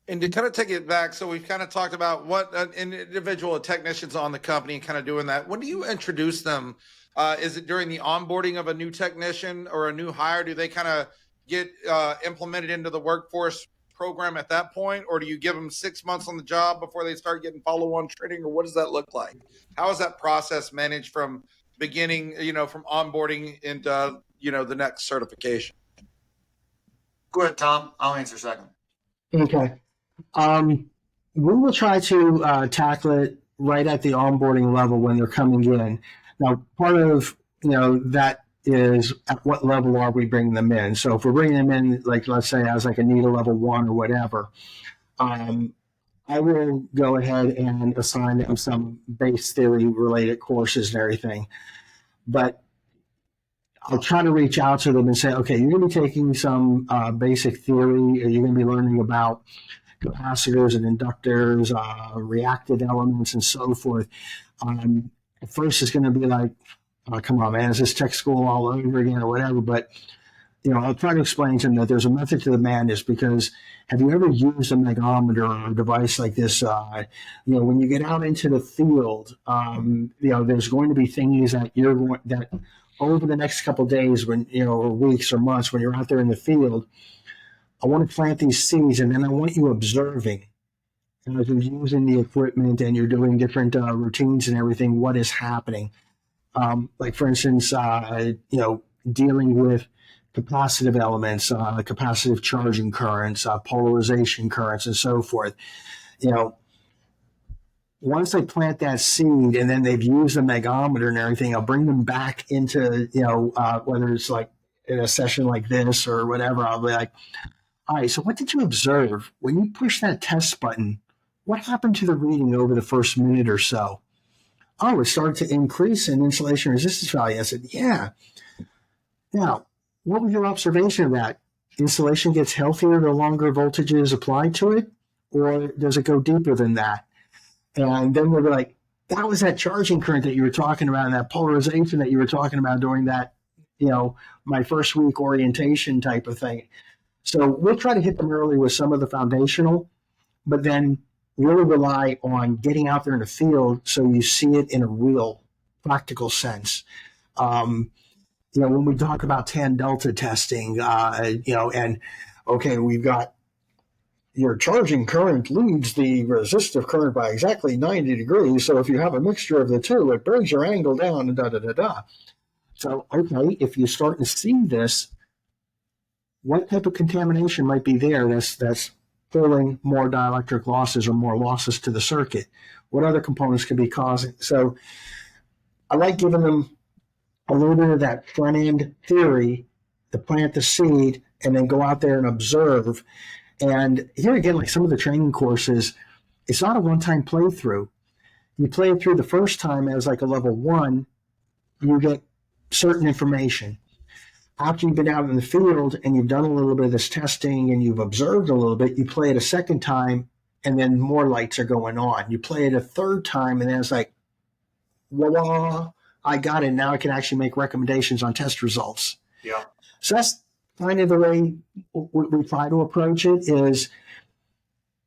And to kind of take it back, so we've kind of talked about what an individual technicians on the company and kind of doing that. When do you introduce them? Is it during the onboarding of a new technician or a new hire? Do they kind of get implemented into the workforce program at that point, or do you give them 6 months on the job before they start getting follow-on training, or what does that look like? How is that process managed from beginning, from onboarding into the next certification? Go ahead, Tom. I'll answer second. Okay. We will try to tackle it right at the onboarding level when they're coming in. Now, part of that is at what level are we bringing them in? So if we're bringing them in, like let's say as like a NETA level 1 or whatever, I will go ahead and assign them some base theory related courses and everything. But I'll try to reach out to them and say, okay, you're going to be taking some basic theory, or you're going to be learning about capacitors and inductors, reactive elements, and so forth. At first, it's going to be like, oh, come on, man, is this tech school all over again or whatever? But, I'll try to explain to them that there's a method to the madness, because have you ever used a megometer or a device like this? When you get out into the field, there's going to be things that over the next couple of days, when or weeks or months, when you're out there in the field, I want to plant these seeds, and then I want you observing, as you're using the equipment and you're doing different routines and everything, what is happening. Like for instance, dealing with capacitive elements, capacitive charging currents, polarization currents, and so forth. Once they plant that seed and then they've used the megometer and everything, I'll bring them back into, whether it's like in a session like this or whatever, I'll be like, all right, so what did you observe? When you push that test button, what happened to the reading over the first minute or so? Oh, it started to increase in insulation resistance value. I said, yeah. Now, what was your observation of that? Insulation gets healthier the longer voltage is applied to it, or does it go deeper than that? And then we're like, that was that charging current that you were talking about and that polarization that you were talking about during that, my first week orientation type of thing. So we'll try to hit them early with some of the foundational, but then really rely on getting out there in the field so you see it in a real practical sense. When we talk about tan delta testing, and okay, we've got your charging current leads the resistive current by exactly 90 degrees. So if you have a mixture of the two, it brings your angle down and da-da-da-da. So, okay, if you start to see this, what type of contamination might be there that's pulling more dielectric losses or more losses to the circuit? What other components could be causing? So I like giving them a little bit of that front-end theory to plant the seed and then go out there and observe. And here again, like some of the training courses, it's not a one-time playthrough. You play it through the first time as like a level 1, you get certain information. After you've been out in the field and you've done a little bit of this testing and you've observed a little bit, you play it a second time and then more lights are going on. You play it a third time and then it's like, voila, I got it. Now I can actually make recommendations on test results. Yeah. So that's kind of the way we try to approach it, is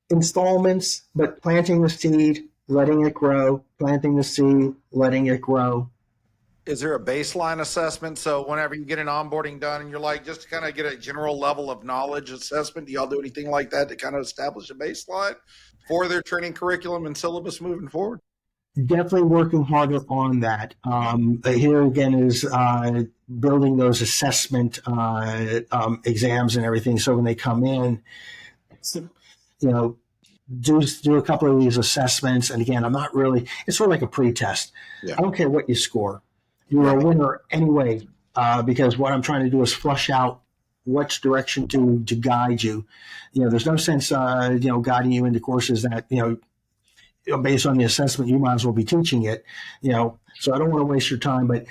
installments, but planting the seed, letting it grow, planting the seed, letting it grow. Is there a baseline assessment? So whenever you get an onboarding done and you're like, just to kind of get a general level of knowledge assessment, do y'all do anything like that to kind of establish a baseline for their training curriculum and syllabus moving forward? Definitely working harder on that. Here again is building those assessment exams and everything. So when they come in, do a couple of these assessments. And again, I'm not really, it's sort of like a pre-test. Yeah. I don't care what you score. You're a winner anyway, because what I'm trying to do is flush out which direction to guide you. There's no sense, guiding you into courses that, based on the assessment, you might as well be teaching it, so I don't want to waste your time, but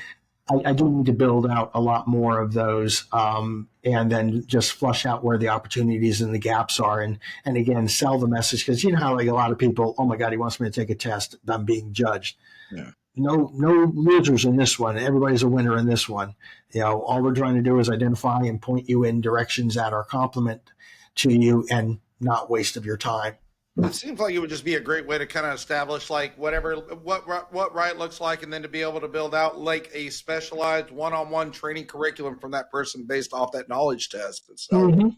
I do need to build out a lot more of those, and then just flush out where the opportunities and the gaps are. And again, sell the message, because how like a lot of people, oh my God, he wants me to take a test, I'm being judged. Yeah. No losers in this one. Everybody's a winner in this one. All we're trying to do is identify and point you in directions that are complement to you, and not waste of your time. It seems like it would just be a great way to kind of establish like what right looks like, and then to be able to build out like a specialized one-on-one training curriculum from that person based off that knowledge test itself. Mm-hmm.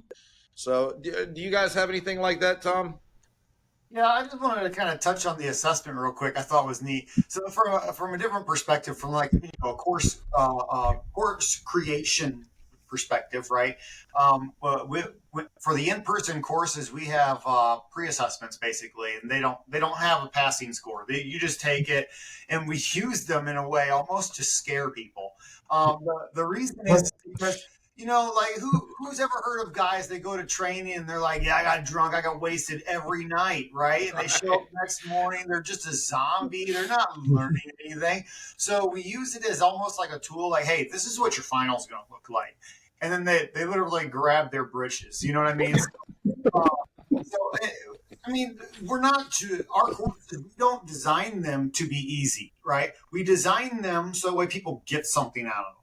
So, do you guys have anything like that, Tom? Yeah, I just wanted to kind of touch on the assessment real quick. I thought it was neat. So from a different perspective, from like a course creation perspective, right? For the in-person courses, we have pre-assessments basically, and they don't have a passing score. You just take it, and we use them in a way almost to scare people. The reason is because like who's ever heard of guys that go to training and they're like, yeah, I got drunk, I got wasted every night, right? And they show up next morning, they're just a zombie, they're not learning anything. So we use it as almost like a tool, like, hey, this is what your final's going to look like. And then they literally grab their britches, you know what I mean? Our courses, we don't design them to be easy, right? We design them so that way people get something out of them.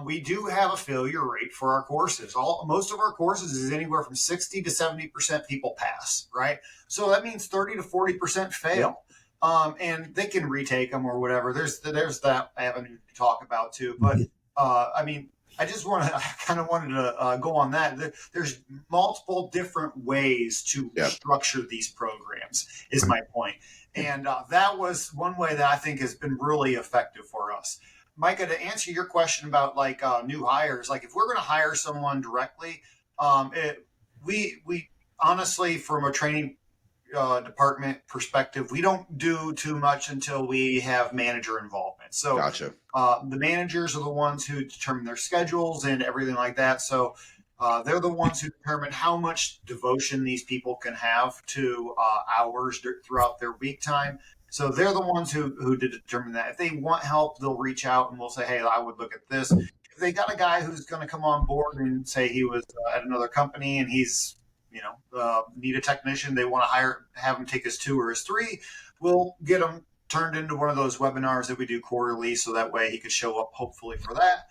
We do have a failure rate for our courses. Most of our courses is anywhere from 60 to 70% people pass, right? So that means 30 to 40% fail. And they can retake them or whatever. There's that avenue to talk about too. But I just wanted to go on that. There's multiple different ways to structure these programs, is my point. And that was one way that I think has been really effective for us. Micah, to answer your question about like new hires, like if we're going to hire someone directly, we honestly, from a training department perspective, we don't do too much until we have manager involvement. So Gotcha. The managers are the ones who determine their schedules and everything like that. So they're the ones who determine how much devotion these people can have to hours throughout their week time. So they're the ones who determine that. If they want help, they'll reach out and we'll say, hey, I would look at this. If they got a guy who's going to come on board and say he was at another company and he's, need a technician, they want to have him take his 2 or his 3, we'll get him turned into one of those webinars that we do quarterly, so that way he could show up hopefully for that.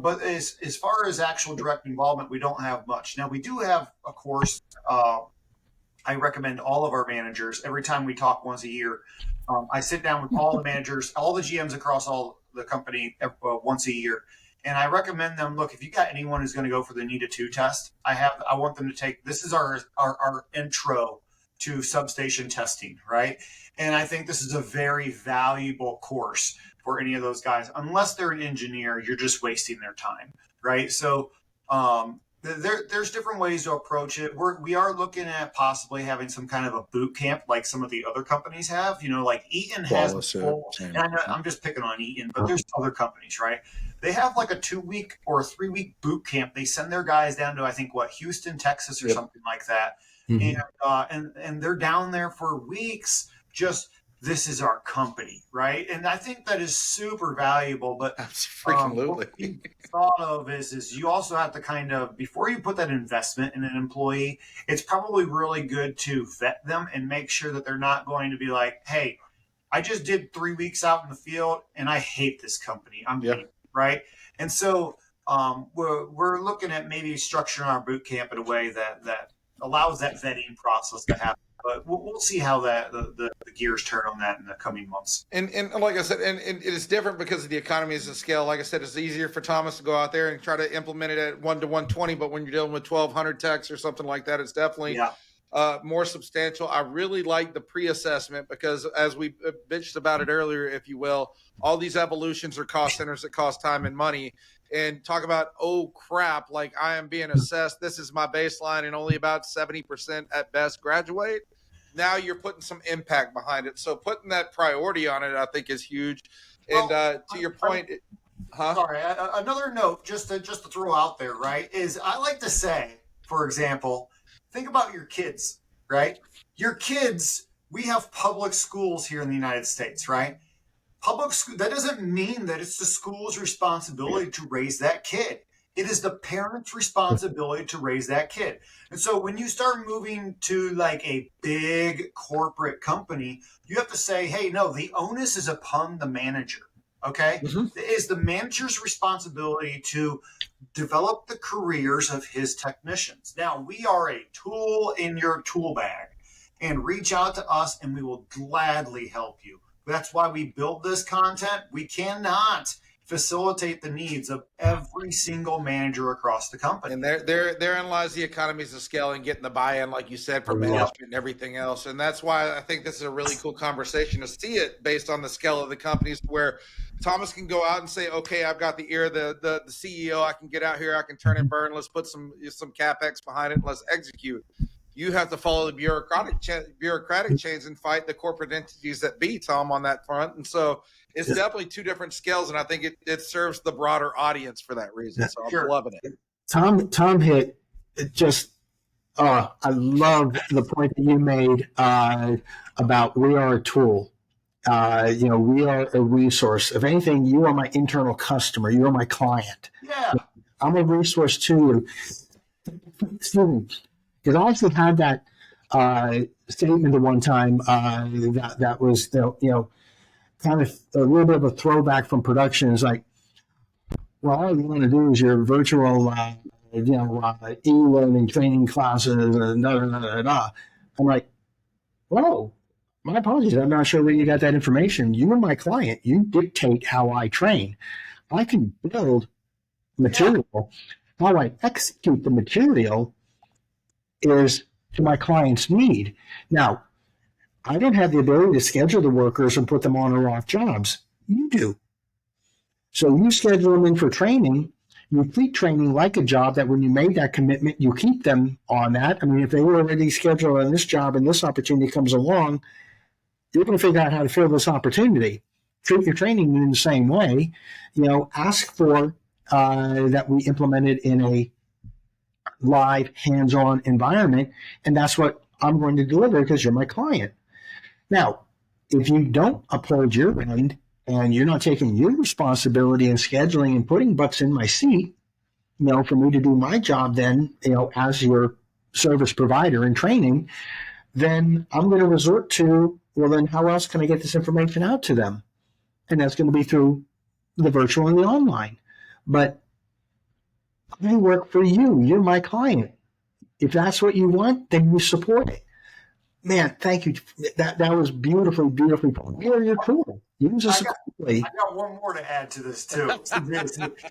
But as far as actual direct involvement, we don't have much. Now we do have a course. I recommend all of our managers, every time we talk once a year, I sit down with all the managers, all the GMs across all the company once a year. And I recommend them, look, if you got anyone who's going to go for the NETA 2 test, I want them to take, this is our intro to substation testing, right? And I think this is a very valuable course for any of those guys. Unless they're an engineer, you're just wasting their time, right? So there's different ways to approach it. We are looking at possibly having some kind of a boot camp like some of the other companies have. Like Eaton has a full, and I'm just picking on Eaton, but there's other companies, right? They have like a 2-week or a 3-week boot camp. They send their guys down to, I think, Houston, Texas, or something like that. Mm-hmm. And they're down there for weeks. Just, this is our company, right? And I think that is super valuable. But what we thought of is you also have to kind of, before you put that investment in an employee, it's probably really good to vet them and make sure that they're not going to be like, hey, I just did 3 weeks out in the field and I hate this company. I'm leaving, right? And so we're looking at maybe structuring our boot camp in a way that allows that vetting process to happen. But we'll see how the gears turn on that in the coming months. And like I said, and it is different because of the economies of scale. Like I said, it's easier for Thomas to go out there and try to implement it at 1 to 120. But when you're dealing with 1,200 techs or something like that, it's definitely more substantial. I really like the pre-assessment because, as we bitched about it earlier, if you will, all these evolutions are cost centers that cost time and money. And talk about, oh crap, like I am being assessed. This is my baseline, and only about 70% at best graduate. Now you're putting some impact behind it. So putting that priority on it, I think, is huge. And to your point, sorry, another note just to throw out there, right, is I like to say, for example, think about your kids, right? Your kids, we have public schools here in the United States, right? Public school, that doesn't mean that it's the school's responsibility to raise that kid. It is the parent's responsibility to raise that kid. And so when you start moving to like a big corporate company, you have to say, hey, no, the onus is upon the manager, Okay. Mhm. It is the manager's responsibility to develop the careers of his technicians. Now, we are a tool in your tool bag, and reach out to us and we will gladly help you. That's why we build this content. We cannot facilitate the needs of every single manager across the company. And therein lies the economies of scale and getting the buy-in, like you said, from Yeah. management and everything else. And that's why I think this is a really cool conversation to see it based on the scale of the companies, where Thomas can go out and say, "Okay, I've got the ear of the CEO. I can get out here. I can turn and burn. Let's put some capex behind it. And let's execute." You have to follow the bureaucratic chains and fight the corporate entities that be, Tom, on that front. And so it's definitely two different scales, and I think it serves the broader audience for that reason. So I'm Sure. loving it. Tom hit it just. I love the point that you made about we are a tool. We are a resource. If anything, you are my internal customer. You are my client. Yeah. I'm a resource to you. Excuse me. Because I also had that statement at one time that was kind of a little bit of a throwback from production. It's like, well, all you want to do is your virtual, e-learning training classes, and da, da, da, da, da. I'm like, whoa, my apologies. I'm not sure where you got that information. You are my client. You dictate how I train. I can build material. How I execute the material is to my client's need. Now, I don't have the ability to schedule the workers and put them on or off jobs. You do. So you schedule them in for training. You treat training like a job that when you made that commitment, you keep them on that. I mean, if they were already scheduled on this job and this opportunity comes along, you're going to figure out how to fill this opportunity. Treat your training in the same way. Ask for that we implement it in a live, hands-on environment, and that's what I'm going to deliver because you're my client. Now, if you don't uphold your end and you're not taking your responsibility in scheduling and putting butts in my seat, for me to do my job then, as your service provider in training, then I'm going to resort to, well, then how else can I get this information out to them? And that's going to be through the virtual and the online. But I work for you. You're my client. If that's what you want, then you support it. Man, thank you. That was beautifully put. You're your tool. Use us accordingly. I got one more to add to this too.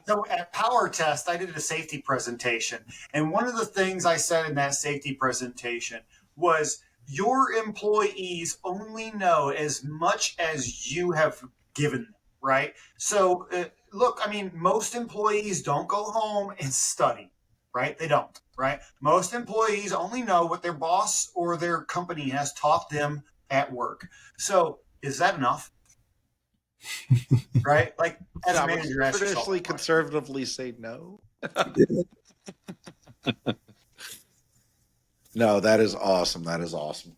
So at Power Test, I did a safety presentation, and one of the things I said in that safety presentation was your employees only know as much as you have given them, right? So look, I mean, most employees don't go home and study, right? They don't, right? Most employees only know what their boss or their company has taught them at work. So is that enough? Right? Like, as a manager, ask yourself traditionally that question. conservatively say no. No, that is awesome. That is awesome.